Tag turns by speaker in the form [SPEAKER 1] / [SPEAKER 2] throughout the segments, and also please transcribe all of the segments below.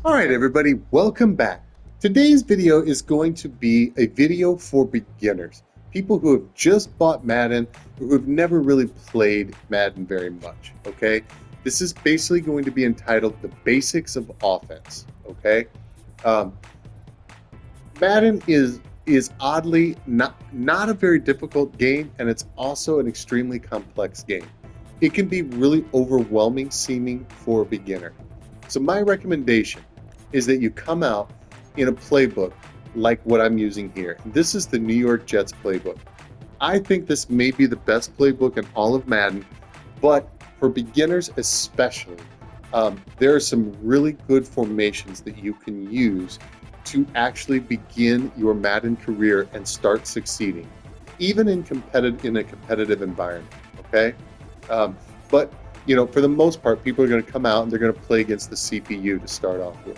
[SPEAKER 1] All right, everybody, welcome back. Today's video is going to be a video for beginners, people who have just bought Madden or who have never really played Madden very much, okay? This is basically going to be entitled The Basics of Offense, okay? Madden is oddly not a very difficult game, and it's also an extremely complex game. It can be really overwhelming seeming for a beginner. So my recommendation is that you come out in a playbook like what I'm using here. This is the New York Jets playbook. I think this may be the best playbook in all of Madden, but for beginners especially, there are some really good formations that you can use to actually begin your Madden career and start succeeding, even in a competitive environment, okay? But for the most part, people are going to come out and they're going to play against the CPU to start off with.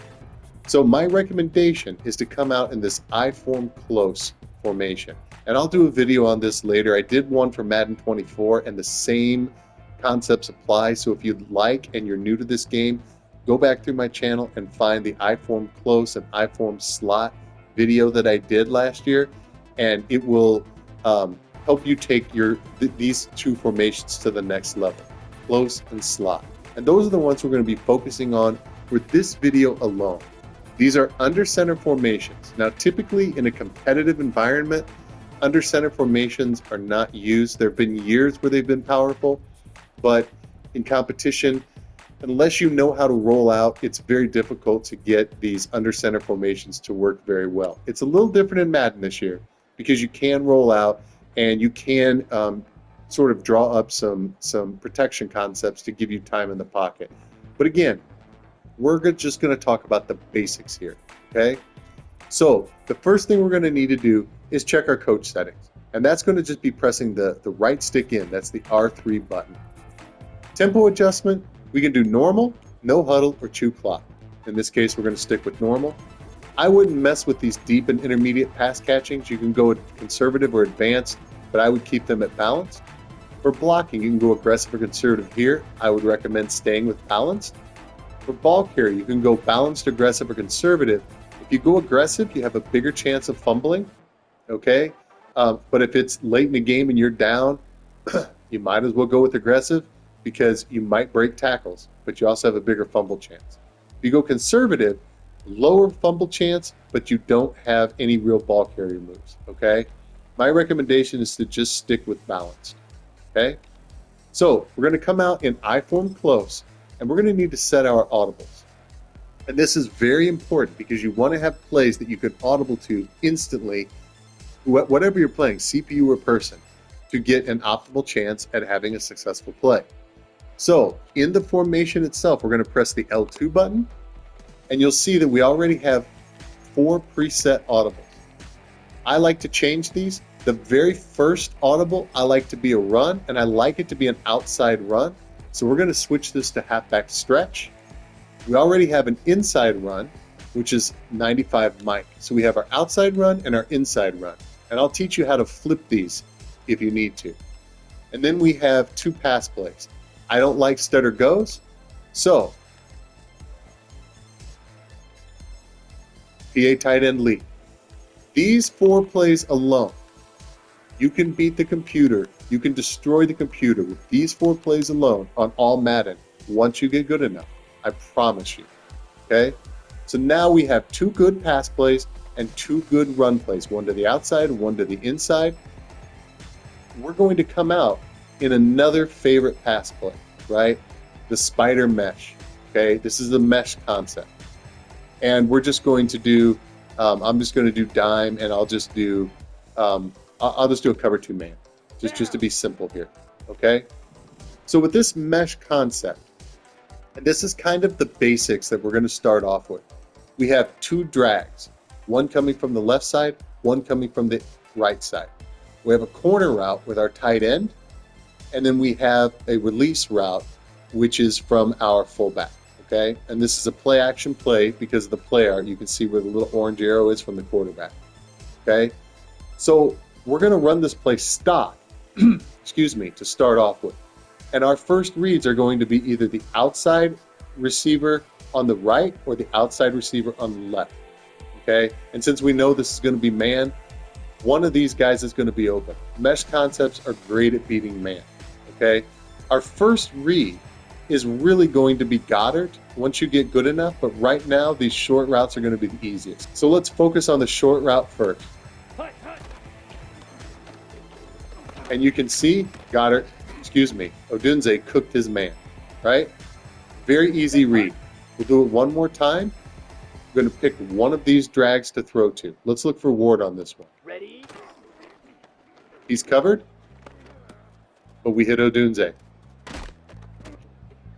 [SPEAKER 1] So my recommendation is to come out in this I-form close formation. And I'll do a video on this later. I did one for Madden 24 and the same concepts apply. So if you'd like and you're new to this game, go back through my channel and find the I-form close and I-form slot video that I did last year. And it will help you take these two formations to the next level, close and slot. And those are the ones we're going to be focusing on for this video alone. These are under center formations. Now, typically in a competitive environment, under center formations are not used. There have been years where they've been powerful, but in competition, unless you know how to roll out, it's very difficult to get these under center formations to work very well. It's a little different in Madden this year because you can roll out and you can sort of draw up some protection concepts to give you time in the pocket. But again, we're just going to talk about the basics here, okay? So the first thing we're going to need to do is check our coach settings. And that's going to just be pressing the right stick in. That's the R3 button. Tempo adjustment, we can do normal, no huddle, or chew clock. In this case, we're going to stick with normal. I wouldn't mess with these deep and intermediate pass catchings. You can go conservative or advanced, but I would keep them at balanced. For blocking, you can go aggressive or conservative here. I would recommend staying with balanced. For ball carrier, you can go balanced, aggressive, or conservative. If you go aggressive, you have a bigger chance of fumbling, okay? But if it's late in the game and you're down, you might as well go with aggressive because you might break tackles, but you also have a bigger fumble chance. If you go conservative, lower fumble chance, but you don't have any real ball carrier moves, okay? My recommendation is to just stick with balanced, okay? So we're going to come out in I-form close, and we're going to need to set our audibles. And this is very important because you want to have plays that you can audible to instantly, whatever you're playing, CPU or person, to get an optimal chance at having a successful play. So in the formation itself, we're going to press the L2 button, and you'll see that we already have 4 preset audibles. I like to change these. The very first audible, I like to be a run, and I like it to be an outside run. So we're going to switch this to halfback stretch. We already have an inside run, which is 95 mic. So we have our outside run and our inside run. And I'll teach you how to flip these if you need to. And then we have 2 pass plays. I don't like stutter goes. So PA tight end lead. These 4 plays alone, you can beat the computer. You can destroy the computer with these 4 plays alone on all Madden once you get good enough. I promise you. Okay? So now we have 2 good pass plays and 2 good run plays, one to the outside, one to the inside. We're going to come out in another favorite pass play, right? The spider mesh. Okay? This is the mesh concept. And we're just going to do, I'm just going to do dime, and I'll just do a cover 2 man. Just to be simple here, okay? So with this mesh concept, and this is kind of the basics that we're going to start off with. We have 2 drags, one coming from the left side, one coming from the right side. We have a corner route with our tight end, and then we have a release route, which is from our fullback, okay? And this is a play action play because of the play art. You can see where the little orange arrow is from the quarterback, okay? So we're going to run this play stock, excuse me, to start off with. And our first reads are going to be either the outside receiver on the right or the outside receiver on the left. Okay, and since we know this is going to be man, one of these guys is going to be open. Mesh concepts are great at beating man. Okay, our first read is really going to be Goddard once you get good enough, but right now these short routes are going to be the easiest. So let's focus on the short route first. And you can see Odunze cooked his man, right? Very easy read. We'll do it one more time. We're going to pick one of these drags to throw to. Let's look for Ward on this one.
[SPEAKER 2] Ready?
[SPEAKER 1] He's covered, but we hit Odunze.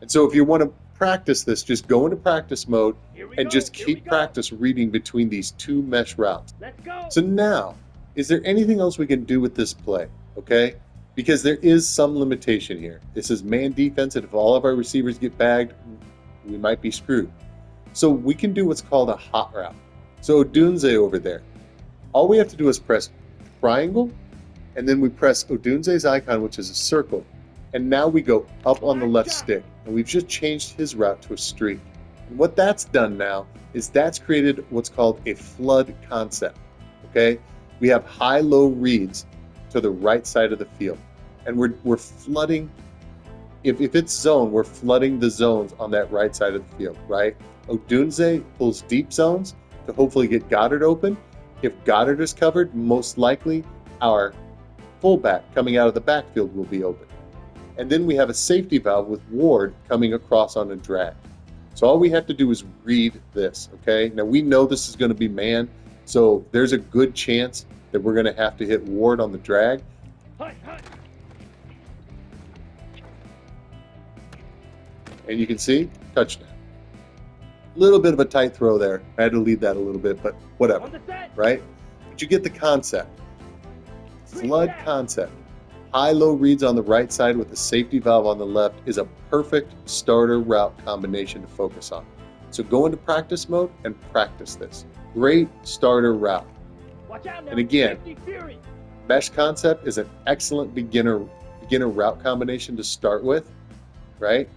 [SPEAKER 1] And so if you want to practice this, just go into practice mode and just keep practice reading between these two mesh routes.
[SPEAKER 2] Let's go.
[SPEAKER 1] So now, is there anything else we can do with this play? Okay? Because there is some limitation here. This is man defense, and if all of our receivers get bagged, we might be screwed. So we can do what's called a hot route. So Odunze over there, all we have to do is press triangle, and then we press Odunze's icon, which is a circle, and now we go up on the left stick, and we've just changed his route to a streak. And what that's done now is that's created what's called a flood concept. Okay, we have high-low reads to the right side of the field, and we're flooding. If it's zone, we're flooding the zones on that right side of the field, right? Odunze pulls deep zones to hopefully get Goddard open. If Goddard is covered, most likely our fullback coming out of the backfield will be open. And then we have a safety valve with Ward coming across on a drag. So all we have to do is read this, okay? Now we know this is going to be man, so there's a good chance that we're going to have to hit Ward on the drag. And you can see, touchdown. Little bit of a tight throw there. I had to lead that a little bit, but whatever, right? But you get the concept. Flood concept. High-low reads on the right side with a safety valve on the left is a perfect starter route combination to focus on. So go into practice mode and practice this. Great starter route. And again, mesh concept is an excellent beginner route combination to start with, right?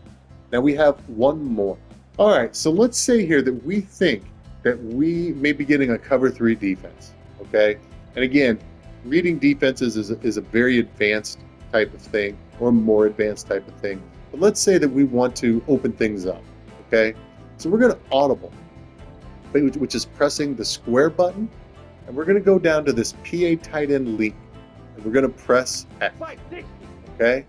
[SPEAKER 1] Now we have one more. All right, so let's say here that we think that we may be getting a cover 3 defense, okay? And again, reading defenses is a very advanced type of thing, or more advanced type of thing. But let's say that we want to open things up, okay? So we're going to audible, which is pressing the square button, and we're going to go down to this PA tight end leak, and we're going to press X, okay?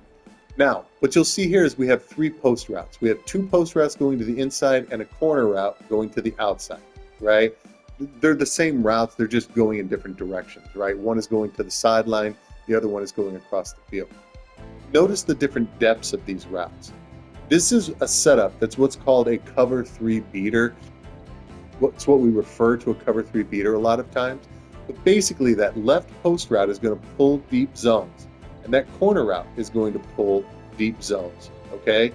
[SPEAKER 1] Now, what you'll see here is we have 3 post routes. We have 2 post routes going to the inside and a corner route going to the outside, right? They're the same routes, they're just going in different directions, right? One is going to the sideline, the other one is going across the field. Notice the different depths of these routes. This is a setup that's what's called a cover 3 beater. It's what we refer to a cover 3 beater a lot of times. But basically that left post route is going to pull deep zones. And that corner route is going to pull deep zones, okay?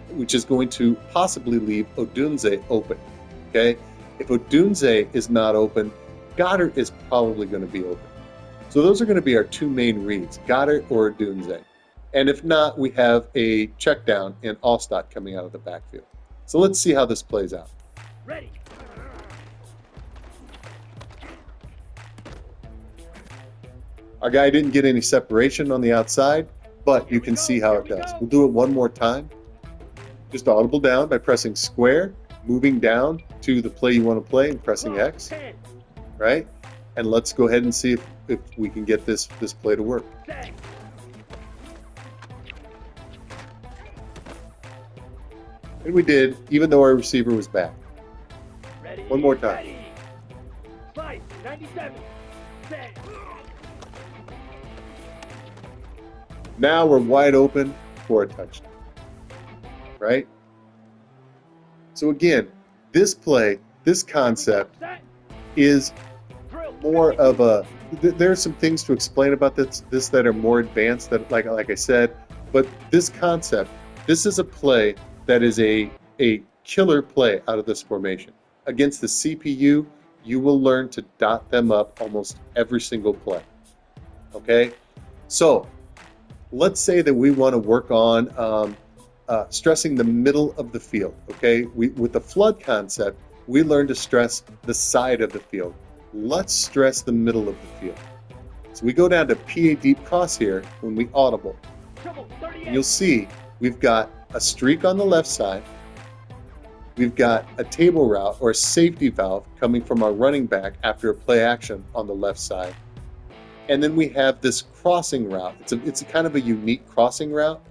[SPEAKER 1] Which is going to possibly leave Odunze open, okay? If Odunze is not open, Goddard is probably going to be open. So those are going to be our 2 main reads, Goddard or Odunze. And if not, we have a check down in Allstott coming out of the backfield. So let's see how this plays out.
[SPEAKER 2] Ready.
[SPEAKER 1] Our guy didn't get any separation on the outside, but you can see how it does. We'll do it one more time. Just audible down by pressing square, moving down to the play you want to play and pressing X, right? And let's go ahead and see if we can get this play to work. And we did, even though our receiver was back. One more time.
[SPEAKER 2] Slide, 97. Set.
[SPEAKER 1] Now we're wide open for a touchdown, right? So again, this play, this concept is more of a, there are some things to explain about this that are more advanced, that like I said, but this concept, this is a play that is a killer play out of this formation. Against the CPU, you will learn to dot them up almost every single play, okay? So let's say that we want to work on stressing the middle of the field. Okay, with the flood concept, we learned to stress the side of the field. Let's stress the middle of the field. So we go down to PA deep cross here when we audible. And you'll see we've got a streak on the left side. We've got a table route or a safety valve coming from our running back after a play action on the left side. And then we have this crossing route. It's a kind of a unique crossing route.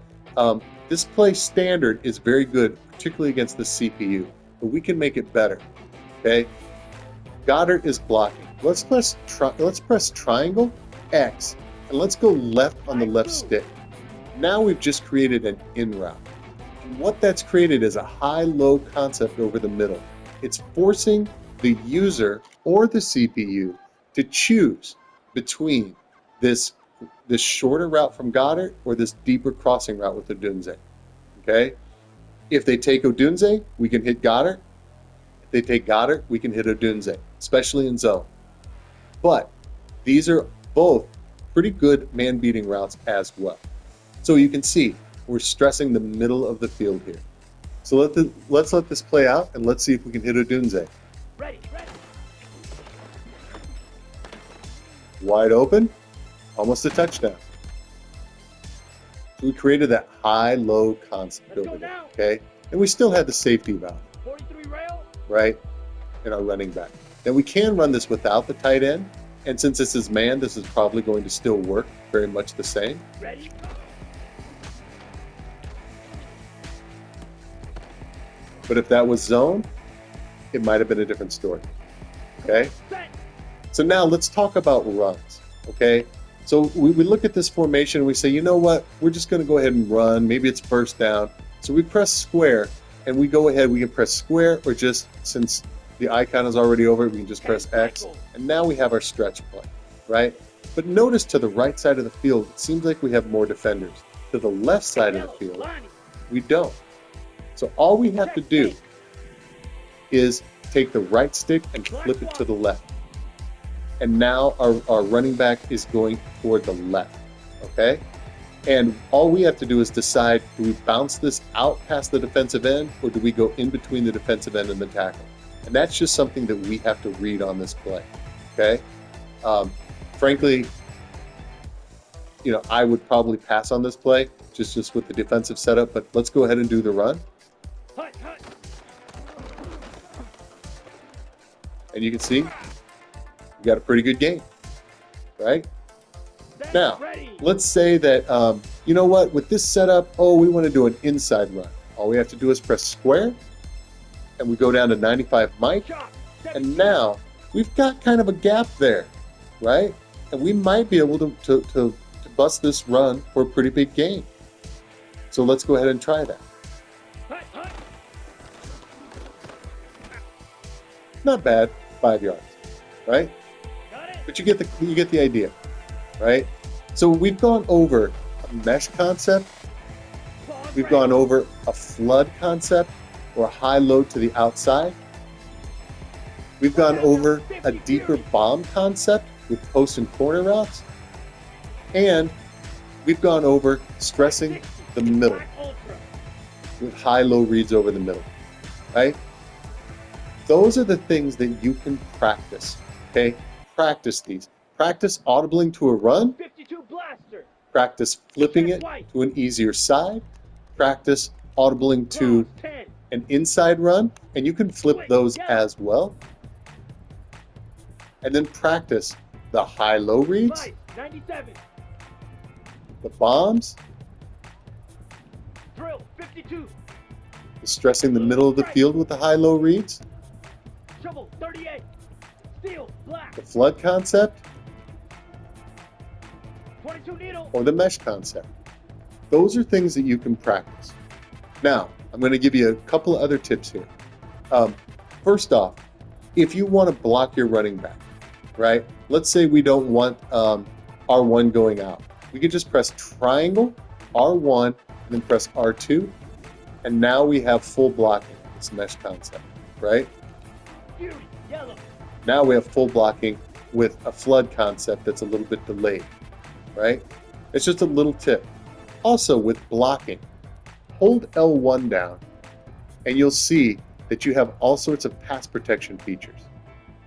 [SPEAKER 1] This play standard is very good, particularly against the CPU, but we can make it better. Okay, Goddard is blocking. Let's press triangle, X, and let's go left on the left stick. Now we've just created an in route. And what that's created is a high-low concept over the middle. It's forcing the user or the CPU to choose between this shorter route from Goddard or this deeper crossing route with Odunze. Okay? If they take Odunze, we can hit Goddard. If they take Goddard, we can hit Odunze, especially in zone. But these are both pretty good man-beating routes as well. So you can see we're stressing the middle of the field here. So let's let this play out and let's see if we can hit Odunze.
[SPEAKER 2] Ready.
[SPEAKER 1] Wide open, almost a touchdown. So we created that high-low concept over there, okay? And we still had the safety valve,
[SPEAKER 2] 43 rail.
[SPEAKER 1] right, in our running back. Now we can run this without the tight end, and since this is man, this is probably going to still work very much the same.
[SPEAKER 2] Ready.
[SPEAKER 1] But if that was zone, it might have been a different story, okay?
[SPEAKER 2] Set.
[SPEAKER 1] So now let's talk about runs, okay? So we look at this formation and we say, you know what? We're just going to go ahead and run. Maybe it's first down. So we press square and we go ahead. We can press square or just, since the icon is already over, we can just press X. And now we have our stretch play, right? But notice to the right side of the field, it seems like we have more defenders. To the left side of the field, we don't. So all we have to do is take the right stick and flip it to the left. And now our running back is going toward the left, okay? And all we have to do is decide, do we bounce this out past the defensive end or do we go in between the defensive end and the tackle? And that's just something that we have to read on this play, okay? Frankly, you know, I would probably pass on this play just with the defensive setup, but let's go ahead and do the run. And you can see, we got a pretty good game, right? Now, let's say that, you know what, with this setup, we want to do an inside run. All we have to do is press square, and we go down to 95 mic, and now we've got kind of a gap there, right? And we might be able to bust this run for a pretty big gain. So let's go ahead and try that. Not bad, 5 yards, right? But you get the idea, right? So we've gone over a mesh concept, we've gone over a flood concept or a high load to the outside. We've gone over a deeper bomb concept with post and corner routes, and we've gone over stressing the middle with high-low reads over the middle, right? Those are the things that you can practice, okay? Practice these. Practice audibling to a run.
[SPEAKER 2] 52 blaster.
[SPEAKER 1] Practice flipping it to an easier side. Practice audibling to an inside run, and you can flip those as well. And then practice the high-low reads,
[SPEAKER 2] 97.
[SPEAKER 1] the bombs,
[SPEAKER 2] Drill 52.
[SPEAKER 1] the stressing the middle of the field with the high-low reads,
[SPEAKER 2] Shovel 38. Steel black.
[SPEAKER 1] the flood concept,
[SPEAKER 2] 22 needle.
[SPEAKER 1] or the mesh concept. Those are things that you can practice. Now, I'm going to give you a couple of other tips here. First off, if you want to block your running back, right? Let's say we don't want R1 going out. We could just press triangle, R1, and then press R2, and now we have full blocking, this mesh concept, right?
[SPEAKER 2] Fury yellow.
[SPEAKER 1] Now we have full blocking with a flood concept that's a little bit delayed, right? It's just a little tip. Also with blocking, hold L1 down, and you'll see that you have all sorts of pass protection features.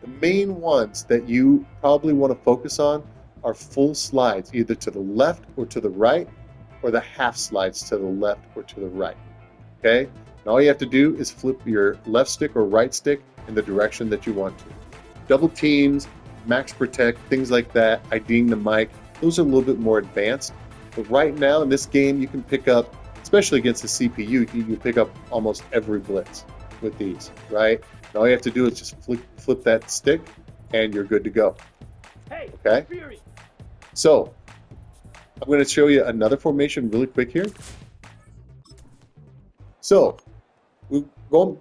[SPEAKER 1] The main ones that you probably want to focus on are full slides, either to the left or to the right, or the half slides to the left or to the right. Okay? And all you have to do is flip your left stick or right stick in the direction that you want to. Double teams, max protect, things like that, IDing the mic, those are a little bit more advanced. But right now in this game, you can pick up, especially against the CPU, you can pick up almost every blitz with these, right? And all you have to do is just flip that stick, and you're good to go.
[SPEAKER 2] Hey,
[SPEAKER 1] okay?
[SPEAKER 2] Fury.
[SPEAKER 1] So I'm going to show you another formation really quick here. So we're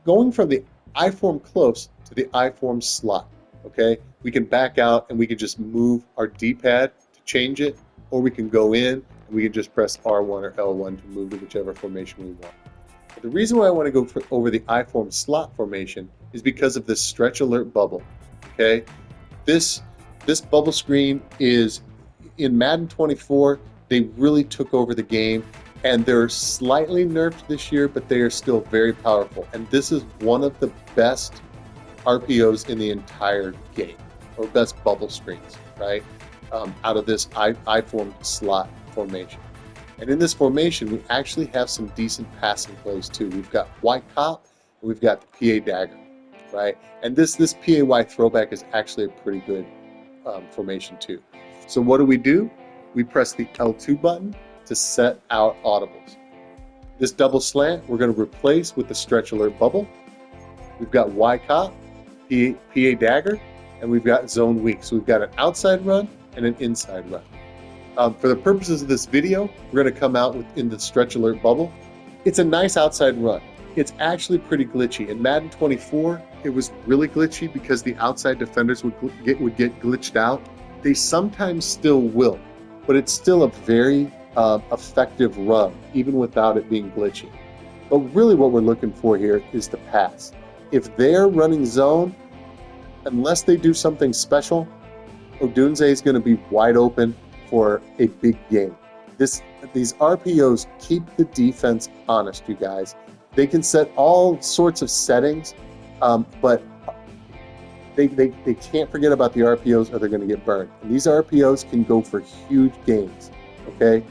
[SPEAKER 1] going from the I form close to the I form slot. Okay, we can back out and we can just move our D-pad to change it, or we can go in and we can just press R1 or L1 to move to whichever formation we want. But the reason why I want to go over the I form slot formation is because of this stretch alert bubble. Okay, this bubble screen is in Madden 24. They really took over the game, and they're slightly nerfed this year, but they are still very powerful. And this is one of the best RPOs in the entire game, or best bubble screens, right? Out of this I form slot formation. And in this formation, we actually have some decent passing plays too. We've got Y cop and we've got the PA dagger, right? And this PAY throwback is actually a pretty good formation too. So what do? We press the L2 button to set our audibles. This double slant we're going to replace with the stretch alert bubble. We've got Y cop, PA dagger, and we've got zone weak. So we've got an outside run and an inside run. For the purposes of this video, we're going to come out in the stretch alert bubble. It's a nice outside run. It's actually pretty glitchy. In Madden 24, it was really glitchy because the outside defenders would get glitched out. They sometimes still will, but it's still a very effective run, even without it being glitchy. But really what we're looking for here is the pass. If they're running zone, unless they do something special, Odunze is going to be wide open for a big game. These RPOs keep the defense honest, you guys. They can set all sorts of settings, but they can't forget about the RPOs or they're going to get burned. And these RPOs can go for huge gains, okay?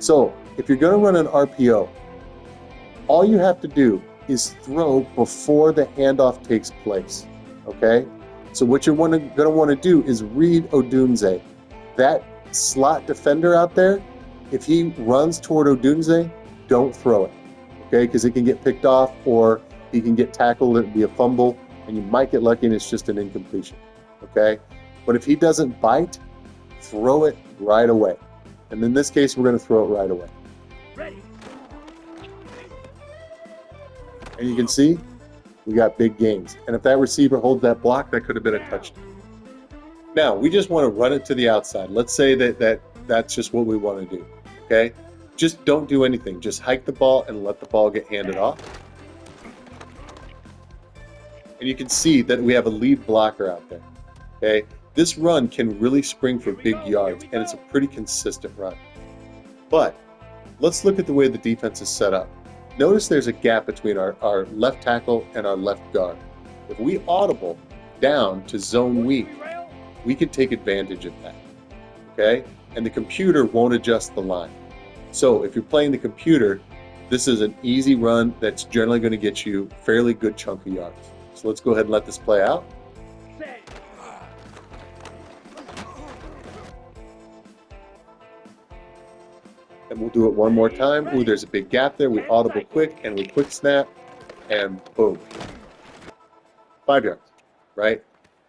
[SPEAKER 1] So if you're going to run an RPO, all you have to do is throw before the handoff takes place, okay? So what you're going to want to do is read Odunze. That slot defender out there, if he runs toward Odunze, don't throw it, okay? Because it can get picked off, or he can get tackled, it'd be a fumble, and you might get lucky and it's just an incompletion, okay? But if he doesn't bite, throw it right away. And in this case, we're going to throw it right away.
[SPEAKER 2] Ready.
[SPEAKER 1] And you can see, we got big gains. And if that receiver holds that block, that could have been a touchdown. Now, we just want to run it to the outside. Let's say that's just what we want to do, okay? Just don't do anything. Just hike the ball and let the ball get handed off. And you can see that we have a lead blocker out there, okay? This run can really spring for big yards, and it's a pretty consistent run. But let's look at the way the defense is set up. Notice there's a gap between our left tackle and our left guard. If we audible down to zone weak, we can take advantage of that, okay? And the computer won't adjust the line. So if you're playing the computer, this is an easy run that's generally going to get you a fairly good chunk of yards. So let's go ahead and let this play out. And we'll do it one more time. Ooh, there's a big gap there. We audible quick, and we quick snap, and boom. 5 yards, right?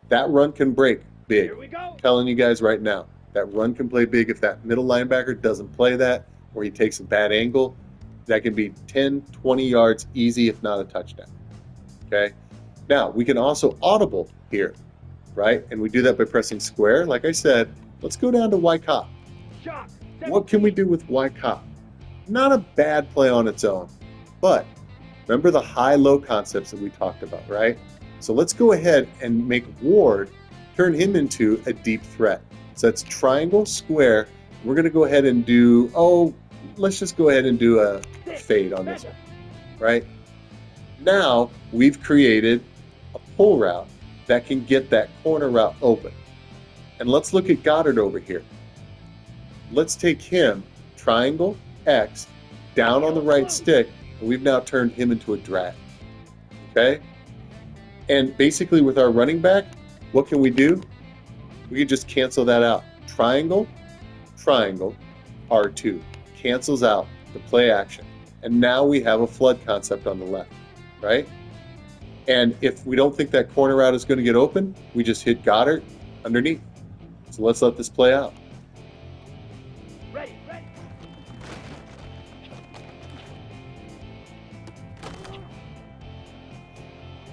[SPEAKER 1] That run can break big. I'm telling you guys right now, that run can play big if that middle linebacker doesn't play that, or he takes a bad angle. That can be 10, 20 yards easy, if not a touchdown, okay? Now, we can also audible here, right? And we do that by pressing square. Like I said, let's go down to Y cop. What can we do with Y cop? Not a bad play on its own, but remember the high-low concepts that we talked about, right? So let's go ahead and make Ward turn him into a deep threat. So that's triangle, square. We're going to go ahead and do, let's just go ahead and do a fade on this one, right? Now we've created a pull route that can get that corner route open. And let's look at Goddard over here. Let's take him, triangle, X, down on the right stick, and we've now turned him into a drag, okay? And basically with our running back, what can we do? We can just cancel that out. Triangle, triangle, R2. Cancels out the play action. And now we have a flood concept on the left, right? And if we don't think that corner route is going to get open, we just hit Goddard underneath. So let's let this play out.
[SPEAKER 2] Ready, ready.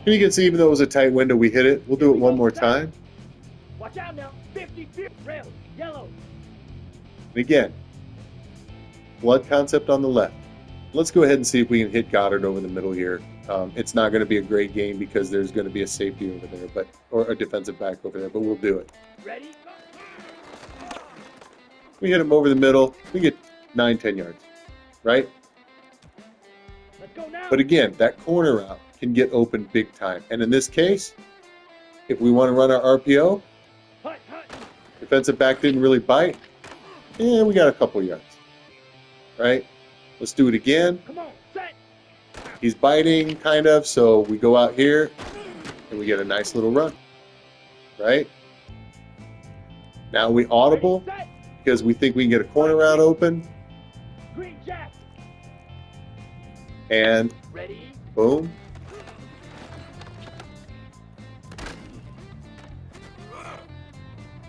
[SPEAKER 1] And you can see, even though it was a tight window, we hit it. We'll do it one more time.
[SPEAKER 2] Watch out now. 50, 50, rail, yellow.
[SPEAKER 1] And again, flood concept on the left. Let's go ahead and see if we can hit Goddard over the middle here. It's not going to be a great game because there's going to be a safety over there, or a defensive back over there, but we'll do it.
[SPEAKER 2] Ready, go.
[SPEAKER 1] We hit him over the middle. We get 9-10 yards, right?
[SPEAKER 2] Let's go now.
[SPEAKER 1] But again, that corner route can get open big time. And in this case, if we want to run our RPO,
[SPEAKER 2] Hut, hut.
[SPEAKER 1] defensive back didn't really bite, and we got a couple yards, right? Let's do it again.
[SPEAKER 2] Come on, set.
[SPEAKER 1] He's biting, kind of, so we go out here, and we get a nice little run, right? Now we audible,
[SPEAKER 2] Ready, set.
[SPEAKER 1] because we think we can get a corner route open,
[SPEAKER 2] Green jack.
[SPEAKER 1] and
[SPEAKER 2] Ready.
[SPEAKER 1] boom.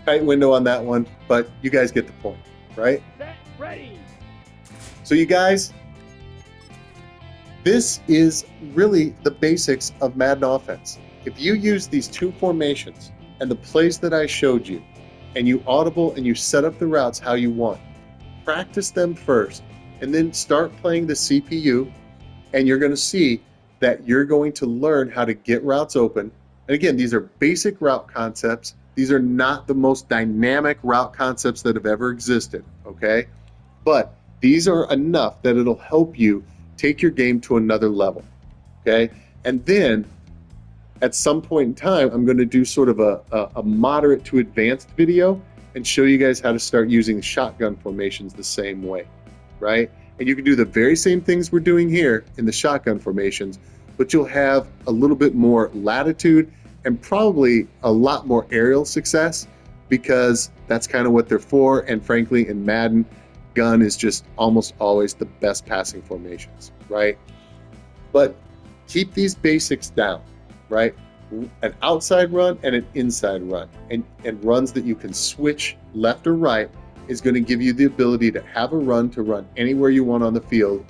[SPEAKER 1] Tight window on that one, but you guys get the point, right?
[SPEAKER 2] Set. Ready.
[SPEAKER 1] So you guys, this is really the basics of Madden offense. If you use these two formations and the plays that I showed you, and you audible and you set up the routes how you want, practice them first, and then start playing the CPU, and you're going to see that you're going to learn how to get routes open. And again, these are basic route concepts. These are not the most dynamic route concepts that have ever existed, okay? But these are enough that it'll help you take your game to another level, okay? And then at some point in time, I'm going to do sort of a moderate to advanced video and show you guys how to start using shotgun formations the same way, right? And you can do the very same things we're doing here in the shotgun formations, but you'll have a little bit more latitude and probably a lot more aerial success, because that's kind of what they're for. And frankly, in Madden, gun is just almost always the best passing formations, right? But keep these basics down, right? An outside run and an inside run, and runs that you can switch left or right is going to give you the ability to have a run to run anywhere you want on the field,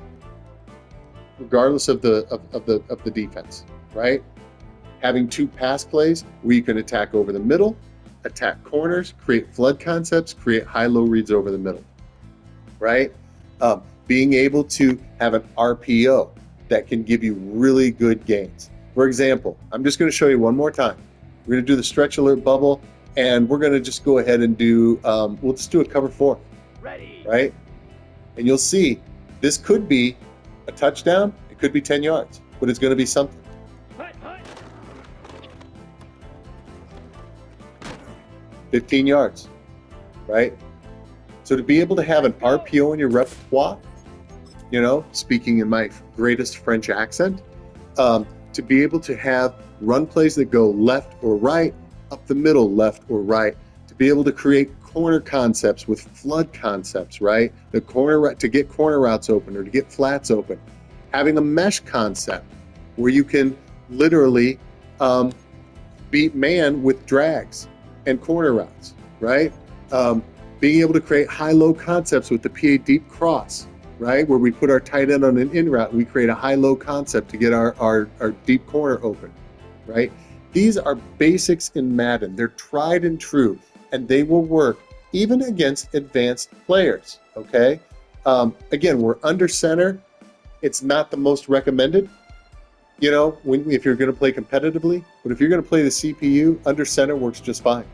[SPEAKER 1] regardless of the defense, right? Having two pass plays where you can attack over the middle, attack corners, create flood concepts, create high-low reads over the middle, right? Being able to have an RPO that can give you really good gains. For example, I'm just going to show you one more time. We're going to do the stretch alert bubble, and we're going to just go ahead and do, we'll just do a cover 4,
[SPEAKER 2] Ready.
[SPEAKER 1] right? And you'll see this could be a touchdown. It could be 10 yards, but it's going to be something.
[SPEAKER 2] Hut, hut.
[SPEAKER 1] 15 yards, right? So to be able to have an RPO in your repertoire, you know, speaking in my greatest French accent, to be able to have run plays that go left or right, up the middle, left or right, to be able to create corner concepts with flood concepts, right? The corner to get corner routes open or to get flats open. Having a mesh concept where you can literally beat man with drags and corner routes, right? Being able to create high-low concepts with the PA deep cross, right? Where we put our tight end on an in route, we create a high-low concept to get our deep corner open, right? These are basics in Madden. They're tried and true, and they will work even against advanced players, okay? Again, we're under center. It's not the most recommended, you know, if you're going to play competitively, but if you're going to play the CPU, under center works just fine,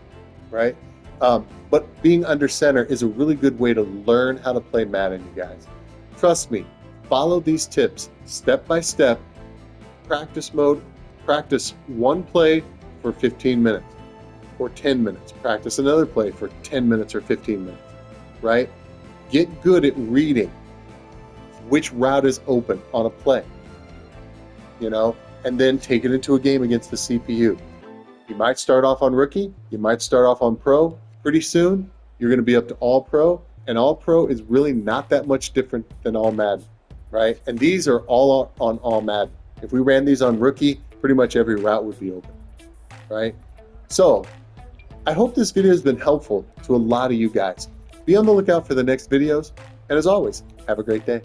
[SPEAKER 1] right? But being under center is a really good way to learn how to play Madden, you guys. Trust me, follow these tips step by step. Practice mode, practice one play for 15 minutes or 10 minutes. Practice another play for 10 minutes or 15 minutes, right? Get good at reading which route is open on a play, and then take it into a game against the CPU. You might start off on rookie, you might start off on pro. Pretty soon, you're going to be up to all pro, and all pro is really not that much different than all Madden, right? And these are all on all Madden. If we ran these on rookie, pretty much every route would be open, right? So I hope this video has been helpful to a lot of you guys. Be on the lookout for the next videos, and as always, have a great day.